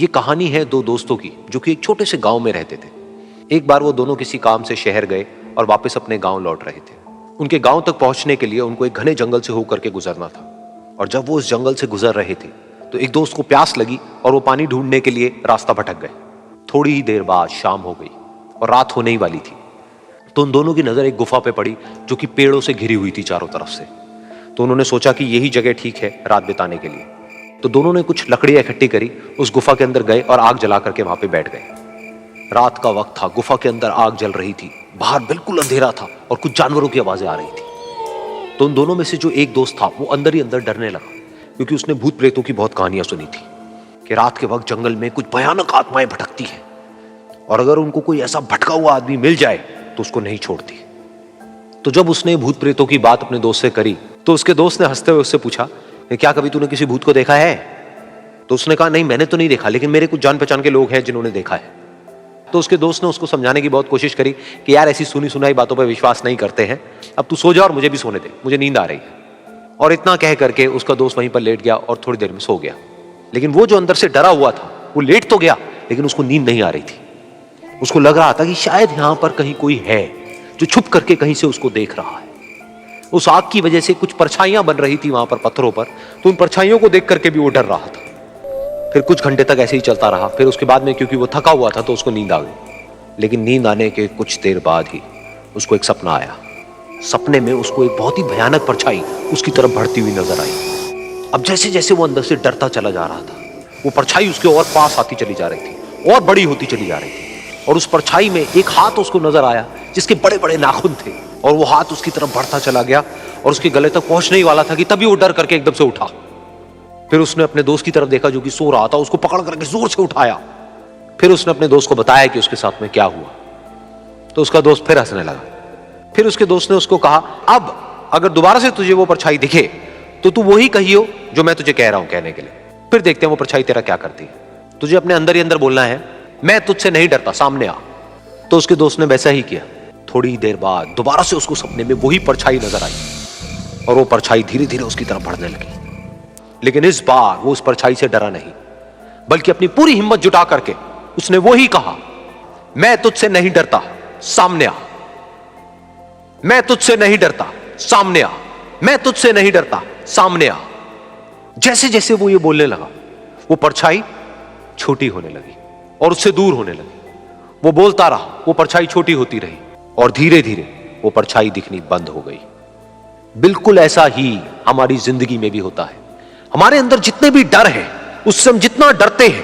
ये कहानी है दो दोस्तों की जो कि एक छोटे से गांव में रहते थे। एक बार वो दोनों किसी काम से शहर गए और वापस अपने गांव लौट रहे थे। उनके गांव तक पहुंचने के लिए उनको एक घने जंगल से होकर के गुजरना था और जब वो उस जंगल से गुजर रहे थे तो एक दोस्त को प्यास लगी और वो पानी ढूंढने के लिए रास्ता भटक गए। थोड़ी ही देर बाद शाम हो गई और रात होने ही वाली थी। तो उन दोनों की नजर एक गुफा पे पड़ी जो कि पेड़ों से घिरी हुई थी चारों तरफ से। तो उन्होंने सोचा कि यही जगह ठीक है रात बिताने के लिए। तो दोनों ने कुछ लकड़ियां इकट्ठी करी, उस गुफा के अंदर गए और आग जला करके वहां पे बैठ गए। रात का वक्त था, गुफा के अंदर आग जल रही थी, बाहर बिल्कुल अंधेरा था और कुछ जानवरों की आवाजें आ रही थी। तो उन दोनों में से जो एक दोस्त था वो अंदर ही अंदर डरने लगा, क्योंकि उसने भूत प्रेतों की बहुत कहानियां सुनी थी कि रात के वक्त जंगल में कुछ भयानक आत्माएं भटकती हैं और अगर उनको कोई ऐसा भटका हुआ आदमी मिल जाए तो उसको नहीं छोड़ती। तो जब उसने भूत प्रेतों की बात अपने दोस्त से करी तो उसके दोस्त ने हंसते हुए उससे पूछा, क्या कभी तूने किसी भूत को देखा है? तो उसने कहा, नहीं मैंने तो नहीं देखा, लेकिन मेरे कुछ जान पहचान के लोग हैं जिन्होंने देखा है। तो उसके दोस्त ने उसको समझाने की बहुत कोशिश करी कि यार ऐसी सुनी सुनाई बातों पर विश्वास नहीं करते हैं, अब तू सो जा और मुझे भी सोने दे, मुझे नींद आ रही है। और इतना कह करके उसका दोस्त वहीं पर लेट गया और थोड़ी देर में सो गया। लेकिन वो जो अंदर से डरा हुआ था वो लेट तो गया, लेकिन उसको नींद नहीं आ रही थी। उसको लग रहा था कि शायद यहां पर कहीं कोई है जो छुप करके कहीं से उसको देख रहा है। उस आग की वजह से कुछ परछाइयां बन रही थी वहां पर पत्थरों पर, तो उन परछाइयों को देख करके भी वो डर रहा था। फिर कुछ घंटे तक ऐसे ही चलता रहा। फिर उसके बाद में क्योंकि वो थका हुआ था तो उसको नींद आ गई। लेकिन नींद आने के कुछ देर बाद ही उसको एक सपना आया। सपने में उसको एक बहुत ही भयानक परछाई उसकी तरफ बढ़ती हुई नजर आई। अब जैसे जैसे वो अंदर से डरता चला जा रहा था, वो परछाई उसके और पास आती चली जा रही थी और बड़ी होती चली जा रही थी। और उस परछाई में एक हाथ उसको नजर आया जिसके बड़े बड़े नाखून थे, और वो हाथ उसकी तरफ बढ़ता चला गया और उसके गले तक पहुंचने ही वाला था कि तभी वो डर करके एकदम से उठा। फिर उसने अपने दोस्त की तरफ देखा जो कि सो रहा था, उसको पकड़ करके जोर से उठाया। फिर उसने अपने दोस्त को बताया कि उसके साथ में क्या हुआ। तो उसका दोस्त फिर हंसने लगा। फिर उसके दोस्त ने उसको कहा, अब अगर दोबारा से तुझे वो परछाई दिखे तो तू वही कहियो जो मैं तुझे कह रहा हूं कहने के लिए, फिर देखते हैं वो परछाई तेरा क्या करती है। तुझे अपने अंदर ही अंदर बोलना है, मैं तुझसे नहीं डरता, सामने आ। तो उसके दोस्त ने वैसा ही किया। थोड़ी देर बाद दोबारा से उसको सपने में वही परछाई नजर आई और वो परछाई धीरे धीरे उसकी तरफ बढ़ने लगी। लेकिन इस बार वो उस परछाई से डरा नहीं, बल्कि अपनी पूरी हिम्मत जुटा करके उसने वही कहा, मैं तुझसे नहीं डरता, सामने आ। मैं तुझसे नहीं डरता, सामने आ। मैं तुझसे नहीं डरता, सामने आ। जैसे जैसे वो ये बोलने लगा वो परछाई छोटी होने लगी और उससे दूर होने लगी। वो बोलता रहा, वो परछाई छोटी होती रही और धीरे धीरे वो परछाई दिखनी बंद हो गई। बिल्कुल ऐसा ही हमारी जिंदगी में भी होता है। हमारे अंदर जितने भी डर है, उससे हम जितना डरते हैं